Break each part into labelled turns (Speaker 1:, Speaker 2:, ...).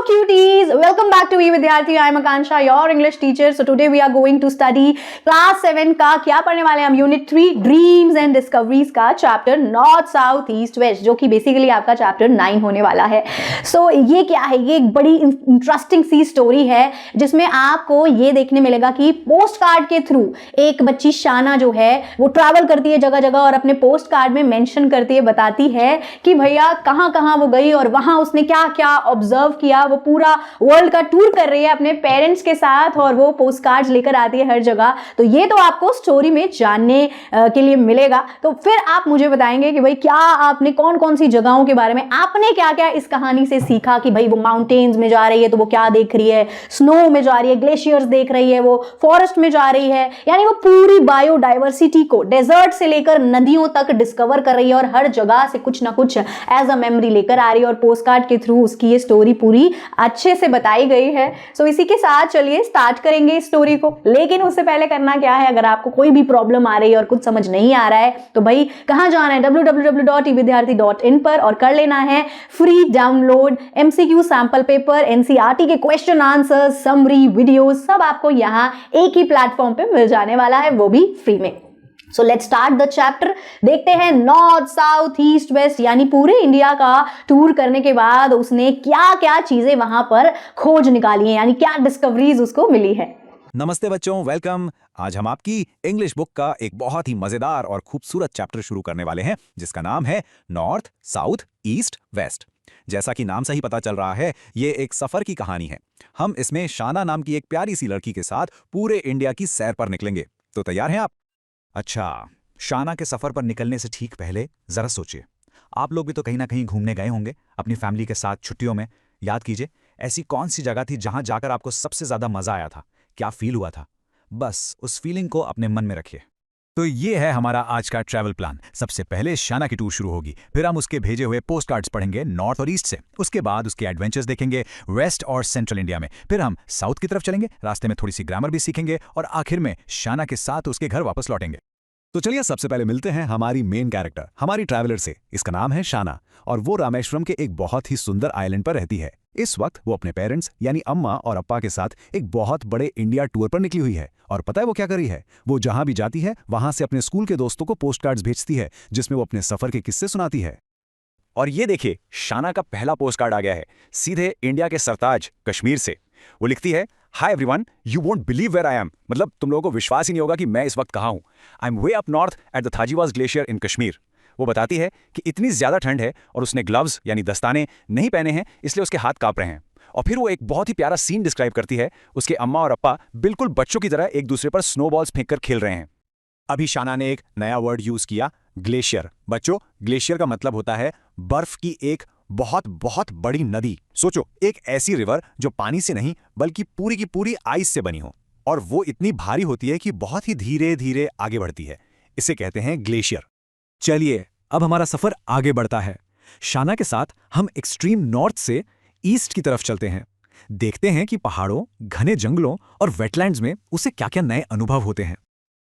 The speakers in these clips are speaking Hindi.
Speaker 1: cuties, welcome back to Vidyarthi. I am Akansha, your English teacher. So today we are going to study class 7 का क्या पढ़ने वाले हैं हम यूनिट 3 ड्रीम्स एंड डिस्कवरीज का chapter north south east west, जो कि बेसिकली आपका चैप्टर 9 होने वाला है. सो ये क्या है, ये एक बड़ी इंटरेस्टिंग सी स्टोरी है जिसमें आपको ये देखने मिलेगा कि पोस्ट कार्ड के थ्रू एक बच्ची शाना जो है वो ट्रैवल करती है जगह जगह और अपने पोस्ट कार्ड में मेंशन करती है, बताती है कि भैया कहाँ कहाँ वो गई और वहां उसने क्या क्या ऑब्जर्व किया. वो पूरा वर्ल्ड का टूर कर रही है अपने पेरेंट्स के साथ और वो पोस्ट कार्ड्स लेकर आती है हर जगह. तो ये तो आपको स्टोरी में जानने के लिए मिलेगा. तो फिर आप मुझे बताएंगे कि भाई क्या आपने कौन कौन सी जगहों के बारे में आपने क्या क्या इस कहानी से सीखा कि भाई वो माउंटेन्स में जा रही है तो वो क्या देख रही है, स्नो में जा रही है, ग्लेशियर्स देख रही है, वो फॉरेस्ट में जा रही है, यानी वो पूरी बायोडाइवर्सिटी को डेजर्ट से लेकर नदियों तक डिस्कवर कर रही है और हर जगह से कुछ ना कुछ एज अ मेमोरी लेकर आ रही है और पोस्ट कार्ड के थ्रू उसकी ये स्टोरी पूरी अच्छे से बताई गई है. सो इसी के साथ चलिए स्टार्ट करेंगे इस स्टोरी को. लेकिन उससे पहले करना क्या है, अगर आपको कोई भी प्रॉब्लम आ रही है और कुछ समझ नहीं आ रहा है तो भाई कहां जाना है, www.evidyarthi.in पर, और कर लेना है free download MCQ sample paper, NCERT के क्वेश्चन आंसर, समरी वीडियो सब आपको यहां एक ही प्लेटफॉर्म पे मिल जाने वाला है, वो भी फ्री में. So let's start the chapter. देखते हैं नॉर्थ साउथ ईस्ट वेस्ट यानी पूरे इंडिया का टूर करने के बाद उसने क्या क्या चीजें वहां पर खोज निकाली हैं, यानी क्या डिस्कवरीज उसको मिली है.
Speaker 2: नमस्ते बच्चों, वेलकम. आज हम आपकी इंग्लिश बुक का एक बहुत ही मजेदार और खूबसूरत चैप्टर शुरू करने वाले हैं जिसका नाम है नॉर्थ साउथ ईस्ट वेस्ट. जैसा कि नाम से ही पता चल रहा है, ये एक सफर की कहानी है. हम इसमें शाना नाम की एक प्यारी सी लड़की के साथ पूरे इंडिया की सैर पर निकलेंगे. तो तैयार हैं आप? अच्छा, शाना के सफर पर निकलने से ठीक पहले जरा सोचिए. आप लोग भी तो कहीं ना कहीं घूमने गए होंगे अपनी फैमिली के साथ छुट्टियों में. याद कीजिए, ऐसी कौन सी जगह थी जहां जाकर आपको सबसे ज्यादा मजा आया था, क्या फील हुआ था. बस उस फीलिंग को अपने मन में रखिए. तो ये है हमारा आज का ट्रैवल प्लान. सबसे पहले शाना की टूर शुरू होगी, फिर हम उसके भेजे हुए पोस्ट कार्ड्स पढ़ेंगे नॉर्थ और ईस्ट से. उसके बाद उसके एडवेंचर्स देखेंगे वेस्ट और सेंट्रल इंडिया में. फिर हम साउथ की तरफ चलेंगे, रास्ते में थोड़ी सी ग्रामर भी सीखेंगे और आखिर में शाना के साथ उसके घर वापस लौटेंगे. तो चलिए सबसे पहले मिलते हैं हमारी मेन कैरेक्टर, हमारी ट्रैवलर से. इसका नाम है शाना और वो रामेश्वरम के एक बहुत ही सुंदर आइलैंड पर रहती है. इस वक्त वो अपने पेरेंट्स यानी अम्मा और अप्पा के साथ एक बहुत बड़े इंडिया टूर पर निकली हुई है. और पता है वो क्या कर रही है? वो जहां भी जाती है वहां से अपने स्कूल के दोस्तों को पोस्ट कार्ड्स भेजती है जिसमें वो अपने सफर के किस्से सुनाती है. और ये देखिए, शाना का पहला पोस्ट कार्ड आ गया है, सीधे इंडिया के सरताज कश्मीर से. वो लिखती है, hi everyone, you won't believe where I am. मतलब तुम लोगों को विश्वास ही नहीं होगा कि मैं इस वक्त कहाँ हूँ. I am way up north at the Thajiwas glacier in Kashmir. वो बताती है कि इतनी ज्यादा ठंड है और उसने ग्लव्स यानी दस्ताने नहीं पहने हैं, इसलिए उसके हाथ कांप रहे हैं. और फिर वो एक बहुत ही प्यारा सीन डिस्क्राइब करती है. उसके अम्मा और अप्पा बिल्कुल बच्चों की तरह एक दूसरे पर स्नोबॉल्स फेंककर खेल रहे हैं. अभी शाना ने एक नया वर्ड यूज किया, ग्लेशियर. बच्चों, ग्लेशियर का मतलब होता है बर्फ की एक बहुत बहुत बड़ी नदी. सोचो, एक ऐसी रिवर जो पानी से नहीं बल्कि पूरी की पूरी आइस से बनी हो, और वो इतनी भारी होती है कि बहुत ही धीरे धीरे आगे बढ़ती है. इसे कहते हैं ग्लेशियर. चलिए अब हमारा सफर आगे बढ़ता है. शाना के साथ हम एक्सट्रीम नॉर्थ से ईस्ट की तरफ चलते हैं. देखते हैं कि पहाड़ों, घने जंगलों और वेटलैंड्स में उसे क्या क्या नए अनुभव होते हैं.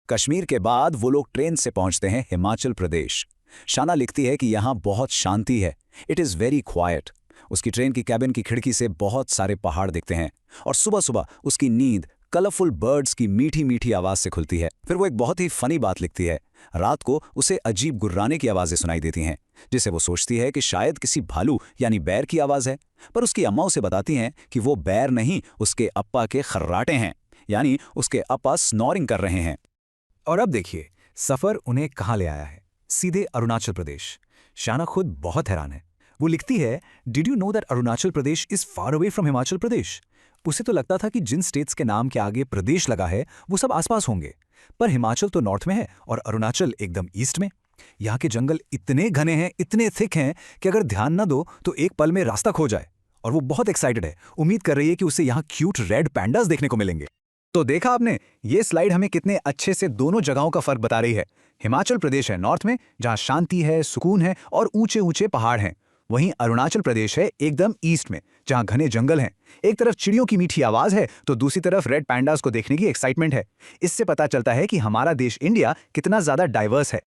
Speaker 2: कश्मीर के बाद वो लोग ट्रेन से पहुंचते हैं हिमाचल प्रदेश. शाना लिखती है कि यहाँ बहुत शांति है, इट इज़ वेरी क्वाइट. उसकी ट्रेन की कैबिन की खिड़की से बहुत सारे पहाड़ दिखते हैं और सुबह सुबह उसकी नींद कलरफुल बर्ड्स की मीठी मीठी आवाज से खुलती है. फिर वो एक बहुत ही फनी बात लिखती है, रात को उसे अजीब गुर्राने की आवाजें सुनाई देती हैं जिसे वो सोचती है कि शायद किसी भालू यानी बैर की आवाज है. पर उसकी अम्मा उसे बताती हैं कि वो बैर नहीं, उसके अप्पा के खर्राटे हैं, यानी उसके अप्पा स्नोरिंग कर रहे हैं. और अब देखिए सफर उन्हें कहाँ ले आया है, सीधे अरुणाचल प्रदेश. शाना खुद बहुत हैरान है. वो लिखती है, did you know that Arunachal Pradesh is far away from Himachal Pradesh. उसे तो लगता था कि जिन स्टेट्स के नाम के आगे प्रदेश लगा है वो सब आसपास होंगे, पर हिमाचल तो नॉर्थ में है और अरुणाचल एकदम ईस्ट में. यहाँ के जंगल इतने घने हैं, इतने थिक हैं कि अगर ध्यान न दो तो एक पल में रास्ता खो जाए. और वो बहुत एक्साइटेड है, उम्मीद कर रही है कि उसे यहाँ क्यूट रेड पैंडास देखने को मिलेंगे. तो देखा आपने, ये स्लाइड हमें कितने अच्छे से दोनों जगहों का फर्क बता रही है. हिमाचल प्रदेश है नॉर्थ में जहाँ शांति है, सुकून है और ऊंचे ऊंचे पहाड़ हैं. वहीं अरुणाचल प्रदेश है एकदम ईस्ट में जहाँ घने जंगल हैं. एक तरफ चिड़ियों की मीठी आवाज है तो दूसरी तरफ रेड पैंडास को देखने की एक्साइटमेंट है. इससे पता चलता है कि हमारा देश इंडिया कितना ज्यादा डाइवर्स है.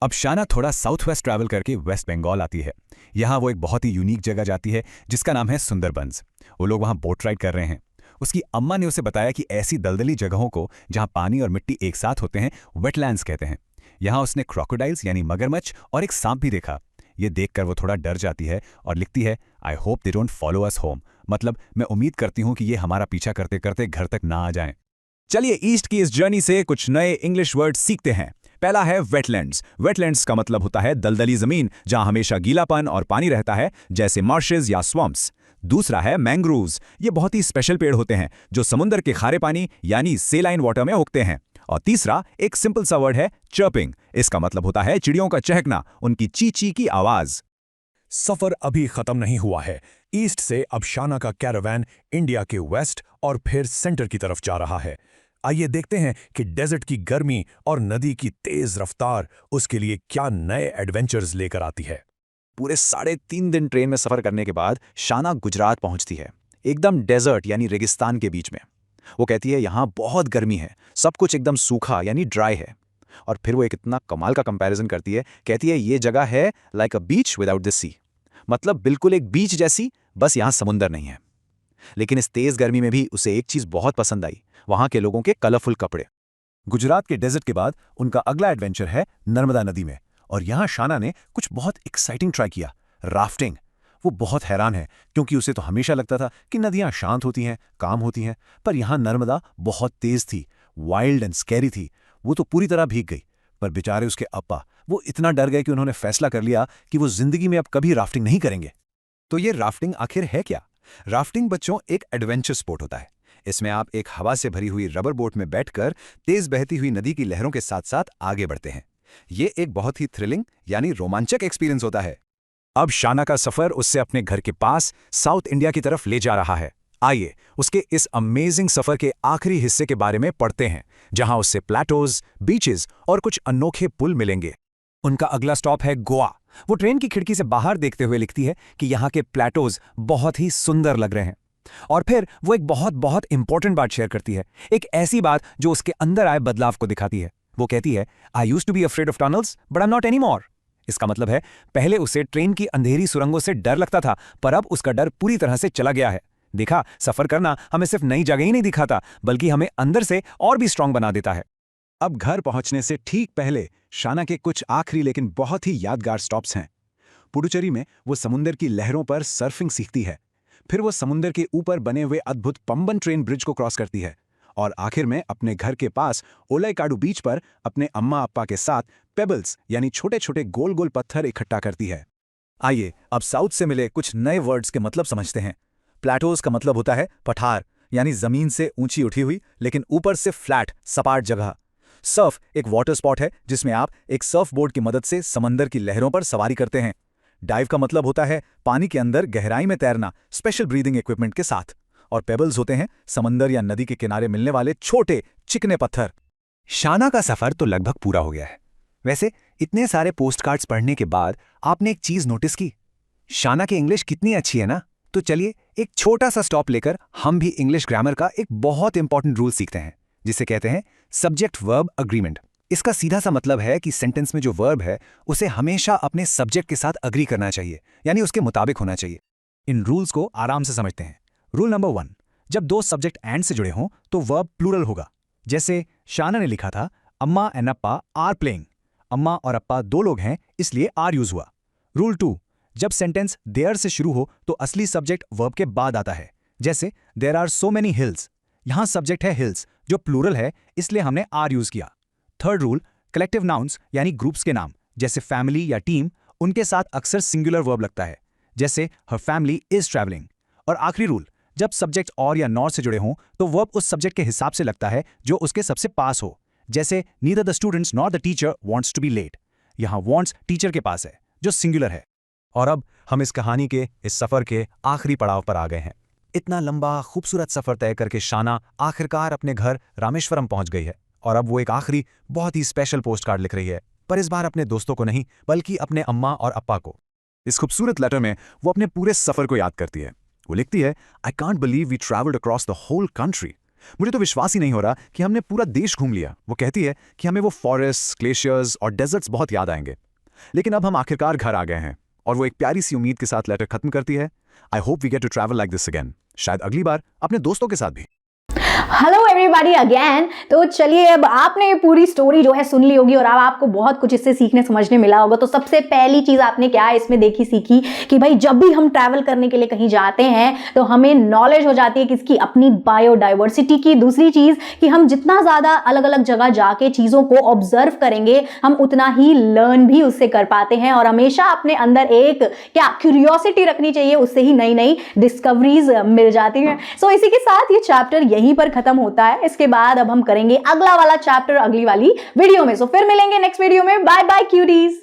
Speaker 2: अब शाना थोड़ा साउथ वेस्ट ट्रैवल करके वेस्ट बंगाल आती है। यहाँ वो एक बहुत ही यूनिक जगह जाती है जिसका नाम है सुंदरबंस। वो लोग वहाँ बोट राइड कर रहे हैं। उसकी अम्मा ने उसे बताया कि ऐसी दलदली जगहों को जहाँ पानी और मिट्टी एक साथ होते हैं वेटलैंड्स कहते हैं। यहाँ उसने क्रोकोडाइल्स यानी मगरमच्छ और एक सांप भी देखा। ये देखकर वो थोड़ा डर जाती है और लिखती है, I hope they don't follow us home, मतलब मैं उम्मीद करती हूँ कि ये हमारा पीछा करते करते घर तक ना आ जाएं। चलिए ईस्ट की इस जर्नी से कुछ नए इंग्लिश वर्ड सीखते हैं। पहला है वेटलैंड्स। वेटलैंड्स का मतलब होता है दलदली जमीन जहां हमेशा गीलापन और पानी रहता है, जैसे मार्शेज या स्वम्प्स। दूसरा है मैंग्रोव्स। ये बहुत ही स्पेशल पेड़ होते हैं जो समुद्र के खारे पानी यानी सेलाइन वाटर में उगते हैं। और तीसरा एक सिंपल सा वर्ड है चर्पिंग। इसका मतलब होता है चिड़ियों का चहकना, उनकी ची ची की आवाज।
Speaker 3: सफर अभी खत्म नहीं हुआ है। ईस्ट से अब शाना का कैरावैन इंडिया के वेस्ट और फिर सेंटर की तरफ जा रहा है। आइए देखते हैं कि डेजर्ट की गर्मी और नदी की तेज रफ्तार उसके लिए क्या नए एडवेंचर्स लेकर आती है।
Speaker 2: पूरे 3.5 दिन ट्रेन में सफर करने के बाद शाना गुजरात पहुंचती है, एकदम डेजर्ट यानी रेगिस्तान के बीच में। वो कहती है यहाँ बहुत गर्मी है, सब कुछ एकदम सूखा यानी ड्राई है। और फिर वो एक इतना कमाल का कंपैरिजन करती है, कहती है ये जगह है like a beach without the sea, मतलब बिल्कुल एक बीच जैसी, बस यहाँ समुंदर नहीं है। लेकिन इस तेज गर्मी में भी उसे एक चीज बहुत पसंद आई, वहां के लोगों के कलरफुल कपड़े। गुजरात के डेजर्ट के बाद उनका अगला एडवेंचर है नर्मदा नदी में, और यहां शाना ने कुछ बहुत एक्साइटिंग ट्राई किया, राफ्टिंग। वो बहुत हैरान है क्योंकि उसे तो हमेशा लगता था कि नदियां शांत होती हैं, काम होती हैं, पर यहां नर्मदा बहुत तेज थी, वाइल्ड एंड स्कैरी थी। वो तो पूरी तरह भीग गई, पर बेचारे उसके अप्पा वो इतना डर गए कि उन्होंने फैसला कर लिया कि वो जिंदगी में अब कभी राफ्टिंग नहीं करेंगे। तो ये राफ्टिंग आखिर है क्या? राफ्टिंग बच्चों एक एडवेंचर स्पोर्ट होता है। इसमें आप एक हवा से भरी हुई रबर बोट में बैठकर तेज बहती हुई नदी की लहरों के साथ साथ आगे बढ़ते हैं। ये एक बहुत ही थ्रिलिंग यानी रोमांचक एक्सपीरियंस होता है। अब शाना का सफर उससे अपने घर के पास साउथ इंडिया की तरफ ले जा रहा है। आइए उसके इस अमेजिंग सफर के आखिरी हिस्से के बारे में पढ़ते हैं, जहां उससे प्लेटोज, बीचेस और कुछ अनोखे पुल मिलेंगे। उनका अगला स्टॉप है गोवा। वो ट्रेन की खिड़की से बाहर देखते हुए लिखती है कि यहाँ के प्लेटोज बहुत ही सुंदर लग रहे हैं। और फिर वो एक बहुत बहुत इंपॉर्टेंट बात शेयर करती है, एक ऐसी बात जो उसके अंदर आए बदलाव को दिखाती है। वो कहती है, I used to be afraid of tunnels but I am not any more. इसका मतलब है पहले उसे ट्रेन की अंधेरी सुरंगों से डर लगता था, पर अब उसका डर पूरी तरह से चला गया है। देखा, सफर करना हमें सिर्फ नई जगह ही नहीं दिखाता, बल्कि हमें अंदर से और भी स्ट्रांग बना देता है। अब घर पहुंचने से ठीक पहले शाना के कुछ आखिरी लेकिन बहुत ही यादगार स्टॉप्स हैं। पुडुचेरी में वो समुंदर की लहरों पर सर्फिंग सीखती है। फिर वो समुंदर के ऊपर बने हुए अद्भुत पंबन ट्रेन ब्रिज को क्रॉस करती है, और आखिर में अपने घर के पास ओलाईकाडू बीच पर अपने अम्मा अप्पा के साथ पेबल्स यानी छोटे छोटे गोल गोल पत्थर इकट्ठा करती है। आइए अब साउथ से मिले कुछ नए वर्ड्स के मतलब समझते हैं। प्लेटोज का मतलब होता है पठार, यानी जमीन से ऊंची उठी हुई लेकिन ऊपर से फ्लैट सपाट जगह। सर्फ एक वाटर स्पॉट है जिसमें आप एक सर्फ बोर्ड की मदद से समंदर की लहरों पर सवारी करते हैं। डाइव का मतलब होता है पानी के अंदर गहराई में तैरना, स्पेशल ब्रीदिंग इक्विपमेंट के साथ। और पेबल्स होते हैं समंदर या नदी के किनारे मिलने वाले छोटे चिकने पत्थर। शाना का सफर तो लगभग पूरा हो गया है। वैसे इतने सारे पोस्टकार्ड्स पढ़ने के बाद आपने एक चीज नोटिस की, शाना की इंग्लिश कितनी अच्छी है ना? तो चलिए एक छोटा सा स्टॉप लेकर हम भी इंग्लिश ग्रामर का एक बहुत इंपॉर्टेंट रूल सीखते हैं, जिसे कहते हैं सब्जेक्ट वर्ब अग्रीमेंट। इसका सीधा सा मतलब है कि सेंटेंस में जो वर्ब है उसे हमेशा अपने सब्जेक्ट के साथ अग्री करना चाहिए, यानी उसके मुताबिक होना चाहिए। इन रूल्स को आराम से समझते हैं। रूल नंबर 1, जब दो सब्जेक्ट एंड से जुड़े हों तो वर्ब प्लूरल होगा। जैसे शाना ने लिखा था, अम्मा एंड अप्पा आर प्लेइंग। अम्मा और अप्पा दो लोग हैं, इसलिए आर यूज हुआ। रूल 2, जब सेंटेंस देयर से शुरू हो तो असली सब्जेक्ट वर्ब के बाद आता है। जैसे there are so many hills, यहां सब्जेक्ट है हिल्स जो प्लूरल है, इसलिए हमने आर यूज किया। थर्ड रूल, कलेक्टिव नाउन्स यानी ग्रुप्स के नाम जैसे फैमिली या टीम, उनके साथ अक्सर सिंगुलर वर्ब लगता है, जैसे हर फैमिली इज ट्रैवलिंग। और आखिरी रूल, जब सब्जेक्ट और या नॉर से जुड़े हों तो वर्ब उस सब्जेक्ट के हिसाब से लगता है जो उसके सबसे पास हो। जैसे neither the students nor the teacher wants to be late, यहां वांट्स टीचर के पास है जो सिंगुलर है। और अब हम इस कहानी के, इस सफर के आखिरी पड़ाव पर आ गए हैं। इतना लंबा खूबसूरत सफर तय करके शाना आखिरकार अपने घर रामेश्वरम पहुंच गई है, और अब वो एक आखिरी बहुत ही स्पेशल पोस्टकार्ड लिख रही है, पर इस बार अपने दोस्तों को नहीं बल्कि अपने अम्मा और अप्पा को। इस खूबसूरत लेटर में वो अपने पूरे सफर को याद करती है। वो लिखती है, I can't believe we travelled across the whole country.
Speaker 4: मुझे तो विश्वास ही नहीं हो रहा कि हमने पूरा देश घूम लिया। वो कहती है कि हमें वो फॉरेस्ट, ग्लेशियर्स और डेजर्ट्स बहुत याद आएंगे, लेकिन अब हम आखिरकार घर आ गए हैं। और वो एक प्यारी सी उम्मीद के साथ लेटर खत्म करती है, I hope we get to travel like this again, शायद अगली बार अपने दोस्तों के साथ भी।
Speaker 1: Hello everybody again. तो चलिए, अब आपने ये पूरी स्टोरी जो है सुन ली होगी और अब आपको बहुत कुछ इससे सीखने समझने मिला होगा। तो सबसे पहली चीज आपने क्या इसमें देखी सीखी कि भाई जब भी हम ट्रैवल करने के लिए कहीं जाते हैं तो हमें नॉलेज हो जाती है किसकी, अपनी बायोडाइवर्सिटी की। दूसरी चीज कि हम जितना ज्यादा अलग अलग जगह जाके चीजों को ऑब्जर्व करेंगे हम उतना ही लर्न भी उससे कर पाते हैं। और हमेशा अपने अंदर एक क्या क्यूरियोसिटी रखनी चाहिए, उससे ही नई नई डिस्कवरीज मिल जाती हैं। सो इसी के साथ ये चैप्टर यहीं पर खत्म होता है। इसके बाद अब हम करेंगे अगला वाला चैप्टर अगली वाली वीडियो में। सो फिर मिलेंगे नेक्स्ट वीडियो में। Bye bye cuties.